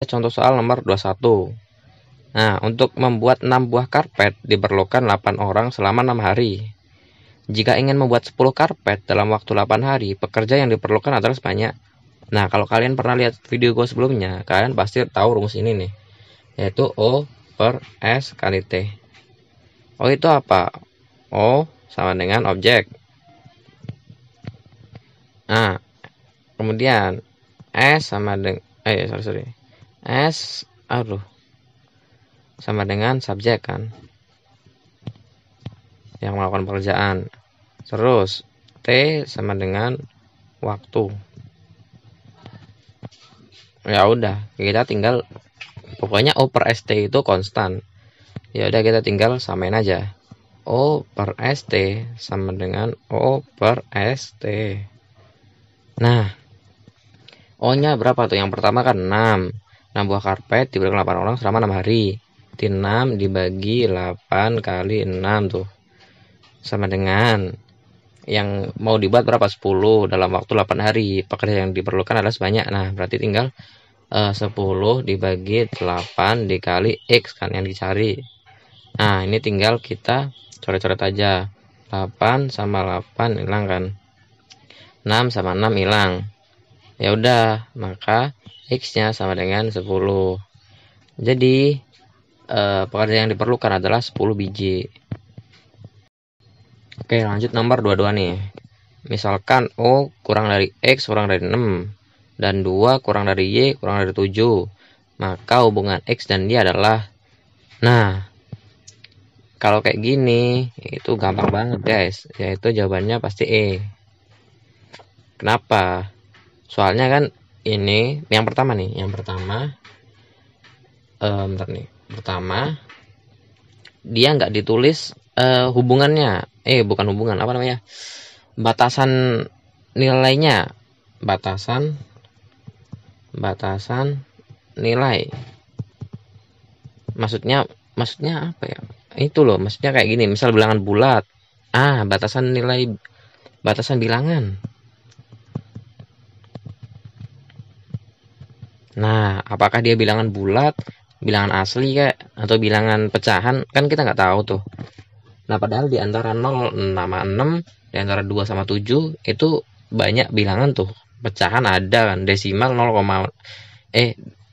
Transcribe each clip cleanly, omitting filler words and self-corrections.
Contoh soal nomor 21. Nah, untuk membuat 6 buah karpet diperlukan 8 orang selama 6 hari. Jika ingin membuat 10 karpet dalam waktu 8 hari, pekerja yang diperlukan adalah sebanyak. Nah, kalau kalian pernah lihat video gue sebelumnya, kalian pasti tahu rumus ini nih, yaitu O per S kali T. O itu apa? O sama dengan objek. Nah, kemudian S sama dengan S sama dengan subjek kan, yang melakukan pekerjaan. Terus T sama dengan waktu. Ya udah, kita tinggal pokoknya O per ST itu konstan. Ya udah, kita tinggal samain aja. O per ST sama dengan O per ST. Nah, O-nya berapa tuh? Yang pertama kan 6. 6 buah karpet diberikan 8 orang selama 6 hari. 6 dibagi 8 kali 6 tuh. Sama dengan yang mau dibuat berapa? 10 dalam waktu 8 hari. Pekerja yang diperlukan adalah sebanyak. Nah, berarti tinggal 10 dibagi 8 dikali X kan yang dicari. Nah, ini tinggal kita coret-coret aja. 8 sama 8 hilang kan. 6 sama 6 hilang. Ya udah, maka X-nya sama dengan 10. Jadi pekerja yang diperlukan adalah 10 biji. Oke, lanjut nomor 22 nih. Misalkan O kurang dari X kurang dari 6 dan 2 kurang dari Y kurang dari 7. Maka hubungan X dan Y adalah, nah, kalau kayak gini itu gampang banget guys, yaitu jawabannya pasti E. Kenapa? Soalnya kan ini yang pertama nih, pertama dia nggak ditulis hubungannya, bukan hubungan, apa namanya, batasan nilainya, batasan nilai. Maksudnya apa ya? Itu loh, maksudnya kayak gini, misal bilangan bulat. Batasan nilai, batasan bilangan. Nah, apakah dia bilangan bulat, bilangan asli kayak, atau bilangan pecahan? Kan kita nggak tahu tuh. Nah, padahal di antara 0 sama 6, di antara 2 sama 7 itu banyak bilangan tuh. Pecahan ada kan, desimal 0,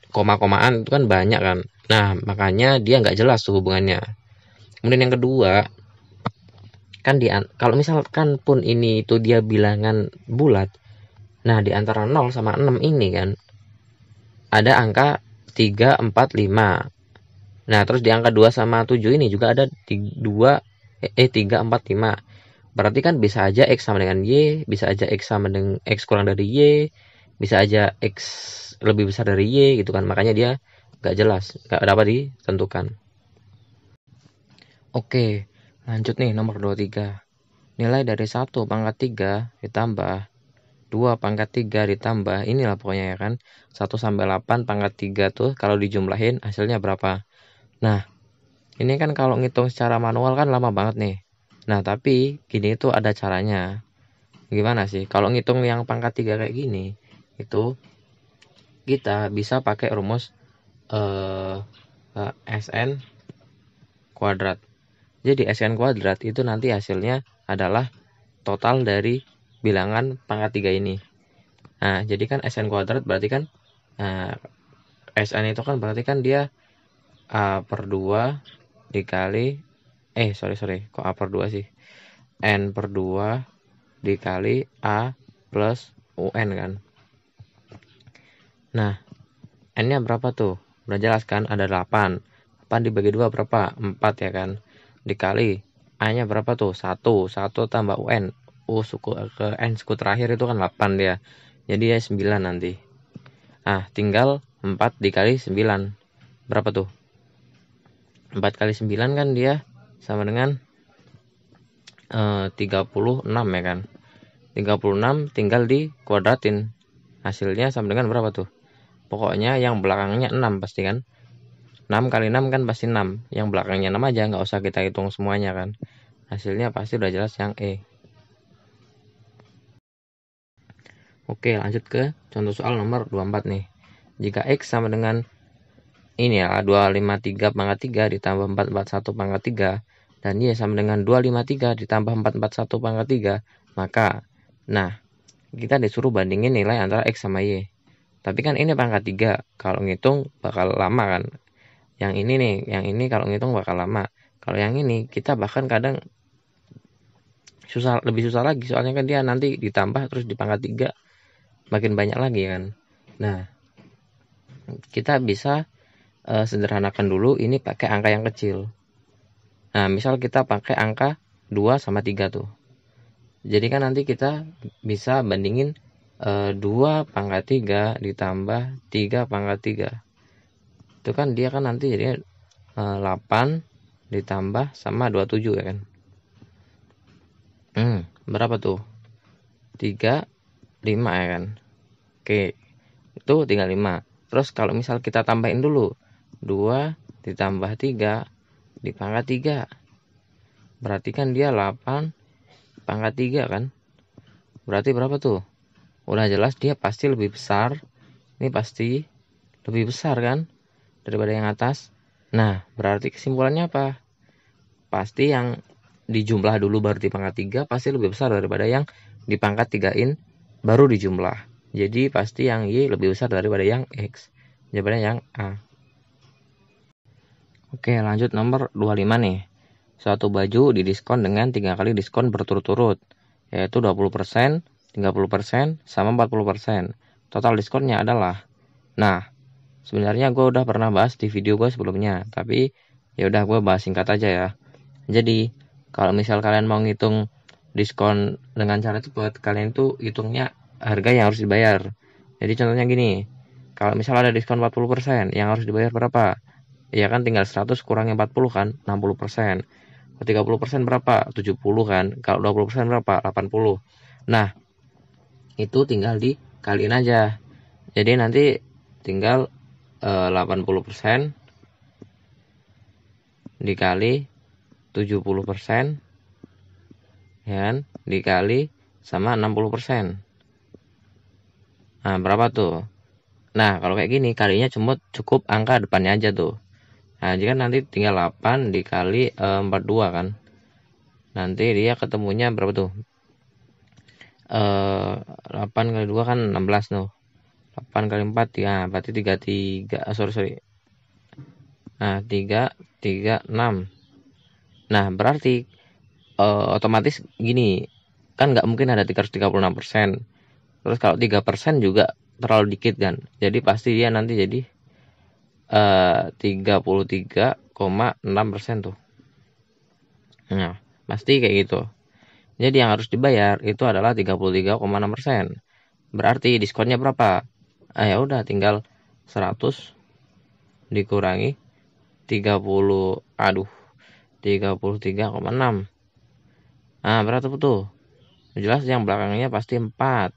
koma-komaan itu kan banyak kan. Nah, makanya dia nggak jelas tuh hubungannya. Kemudian yang kedua, kan kalau misalkan pun ini itu dia bilangan bulat, nah di antara 0 sama 6 ini kan ada angka 3, 4, 5. Nah, terus di angka 2 sama 7 ini juga ada 3, 4, 5. Berarti kan bisa aja X sama dengan Y, bisa aja X sama dengan X kurang dari Y, bisa aja X lebih besar dari Y gitu kan. Makanya dia nggak jelas, nggak dapat ditentukan. Oke, lanjut nih nomor 23. Nilai dari 1 pangkat 3 ditambah 2 pangkat 3 ditambah, inilah pokoknya ya kan, 1 sampai 8 pangkat 3 tuh kalau dijumlahin hasilnya berapa. Nah, ini kan kalau ngitung secara manual kan lama banget nih. Nah, tapi gini itu ada caranya. Gimana sih? Kalau ngitung yang pangkat 3 kayak gini, itu kita bisa pakai rumus Sn kuadrat. Jadi Sn kuadrat itu nanti hasilnya adalah total dari bilangan pangkat 3 ini. Nah, jadi kan Sn kuadrat berarti kan Sn itu kan berarti kan dia A per 2 dikali kok A per 2 sih? N per 2 dikali A plus UN kan. Nah, N-nya berapa tuh? Udah jelas kan, ada 8. 8 dibagi 2 berapa? 4 ya kan. Dikali A-nya berapa tuh? 1 tambah UN. Suku ke N suku terakhir itu kan 8 dia. Jadi ya 9 nanti. Nah, tinggal 4 dikali 9. Berapa tuh? 4 kali 9 kan dia sama dengan 36 ya kan. 36 tinggal dikuadratin. Hasilnya sama dengan berapa tuh? Pokoknya yang belakangnya 6 pasti kan. 6 kali 6 kan pasti 6. Yang belakangnya 6 aja, nggak usah kita hitung semuanya kan. Hasilnya pasti udah jelas yang E. Oke, lanjut ke contoh soal nomor 24 nih. Jika X sama dengan ini ya 253 pangkat 3 ditambah 441 pangkat 3, dan Y sama dengan 253 ditambah 441 pangkat 3, maka nah kita disuruh bandingin nilai antara X sama Y. Tapi kan ini pangkat 3, kalau ngitung bakal lama kan. Yang ini nih, yang ini kalau ngitung bakal lama. Kalau yang ini kita bahkan kadang lebih susah lagi, soalnya kan dia nanti ditambah terus di pangkat 3 makin banyak lagi kan. Nah, kita bisa sederhanakan dulu ini pakai angka yang kecil. Nah, misal kita pakai angka 2 sama 3 tuh. Jadi kan nanti kita bisa bandingin 2 pangkat 3 ditambah 3 pangkat 3. Itu kan dia kan nanti jadinya 8 ditambah sama 27 ya kan. Berapa tuh? 3, 5 ya kan. Oke, itu tinggal 5. Terus kalau misal kita tambahin dulu 2 ditambah 3 di pangkat 3, berarti kan dia 8 pangkat 3 kan. Berarti berapa tuh? Udah jelas dia pasti lebih besar. Ini pasti lebih besar kan daripada yang atas. Nah, berarti kesimpulannya apa? Pasti yang dijumlah dulu baru di pangkat 3 pasti lebih besar daripada yang di pangkat 3-in baru dijumlah. Jadi pasti yang Y lebih besar daripada yang X. Jawabannya yang A. Oke, lanjut nomor 25 nih. Suatu baju didiskon dengan 3 kali diskon berturut-turut, yaitu 20%, 30%, sama 40%. Total diskonnya adalah. Nah, sebenarnya gue udah pernah bahas di video gue sebelumnya, tapi ya udah gue bahas singkat aja ya. Jadi, kalau misal kalian mau ngitung diskon dengan cara cepat, kalian itu hitungnya harga yang harus dibayar. Jadi contohnya gini, kalau misal ada diskon 40%, yang harus dibayar berapa? Ya kan tinggal 100 kurangi 40 kan, 60%. 30% berapa? 70 kan. Kalau 20% berapa? 80. Nah, itu tinggal dikaliin aja. Jadi nanti tinggal 80% dikali 70%, ya kan, dikali sama 60%. Nah, berapa tuh? Nah, kalau kayak gini kalinya cukup angka depannya aja tuh. Nah, jika nanti tinggal 8 dikali 42 kan. Nanti dia ketemunya berapa tuh? 8 kali 2 kan 16 tuh. 8 kali 4 ya, berarti 33. Sorry. Nah, 6. Nah, berarti otomatis gini, kan nggak mungkin ada 336%. Terus kalau 3% juga terlalu dikit kan. Jadi pasti dia nanti jadi 33,6% tuh. Nah, pasti kayak gitu. Jadi yang harus dibayar itu adalah 33,6%. Berarti diskonnya berapa? Ya udah tinggal 100 dikurangi 33,6. Nah, berapa tuh? Jelas yang belakangnya pasti 4.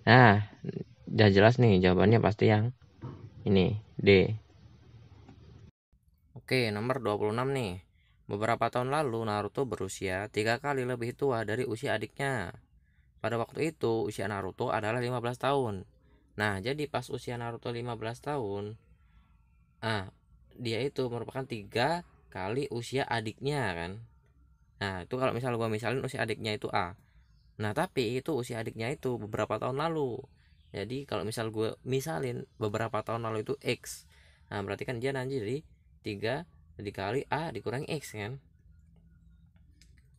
Nah, udah jelas nih jawabannya pasti yang ini, D. Oke, nomor 26 nih. Beberapa tahun lalu Naruto berusia 3 kali lebih tua dari usia adiknya. Pada waktu itu usia Naruto adalah 15 tahun. Nah, jadi pas usia Naruto 15 tahun, dia itu merupakan 3 kali usia adiknya kan. Nah, itu kalau misal gua misalin usia adiknya itu A. Nah, tapi itu usia adiknya itu beberapa tahun lalu. Jadi kalau misal gue misalin beberapa tahun lalu itu X. Nah, berarti kan dia nanti jadi 3 dikali A dikurangi X kan.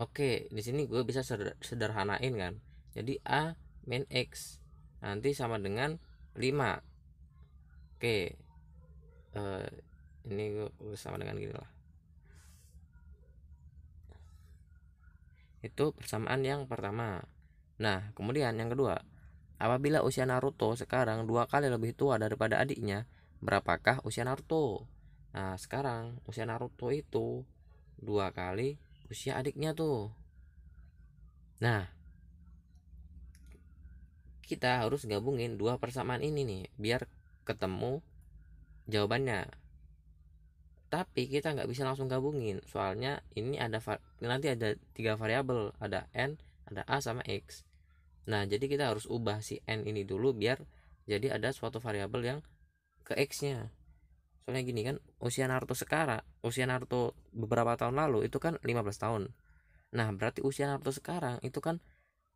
Oke, di sini gue bisa sederhanain kan. Jadi A min X nanti sama dengan 5. Oke. Ini gue sama dengan gini lah. Itu persamaan yang pertama. Nah, kemudian yang kedua, apabila usia Naruto sekarang 2 kali lebih tua daripada adiknya, berapakah usia Naruto? Nah, sekarang usia Naruto itu 2 kali usia adiknya tuh. Nah, kita harus gabungin dua persamaan ini nih biar ketemu jawabannya. Tapi kita nggak bisa langsung gabungin, soalnya ini nanti ada 3 variabel, ada N, ada A sama X. Nah, jadi kita harus ubah si N ini dulu biar jadi ada suatu variabel yang ke X nya. Soalnya gini kan, usia Naruto beberapa tahun lalu itu kan 15 tahun. Nah, berarti usia Naruto sekarang itu kan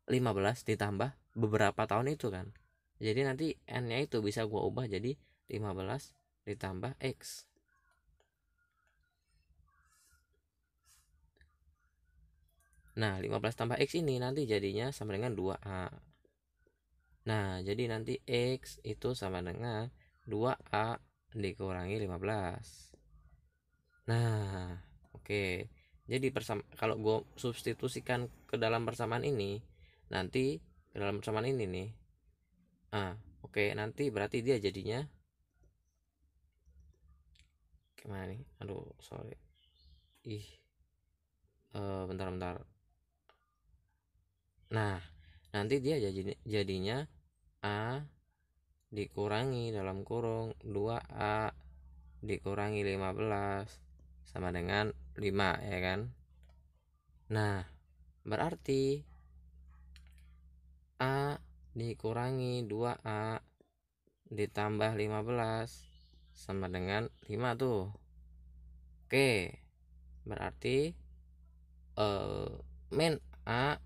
15 ditambah beberapa tahun itu kan. Jadi nanti n-nya itu bisa gua ubah jadi 15 ditambah x. Nah, 15 tambah x ini nanti jadinya sama dengan 2a. Nah, jadi nanti x itu sama dengan 2a dikurangi 15. Nah, oke. Jadi kalau gue substitusikan ke dalam persamaan ini, nanti ke dalam persamaan ini nih. Oke, nanti berarti dia jadinya gimana nih? Aduh, sorry. Bentar. Nah, nanti dia jadinya a dikurangi dalam kurung 2a dikurangi 15 sama dengan 5 ya kan. Nah, berarti a dikurangi 2a ditambah 15 sama dengan 5 tuh. Oke, berarti min a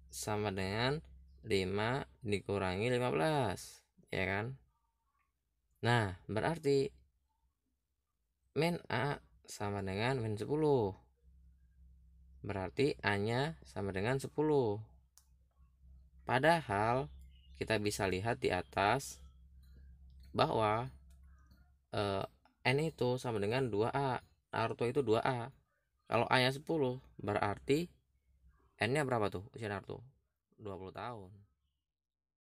sama dengan 5 dikurangi 15 ya kan. Nah, berarti min a sama dengan min 10. Berarti a-nya sama dengan 10. Padahal kita bisa lihat di atas bahwa n itu sama dengan 2a. Naruto itu 2a. Kalau a-nya 10 berarti n-nya berapa tuh usia Naruto? 20 tahun.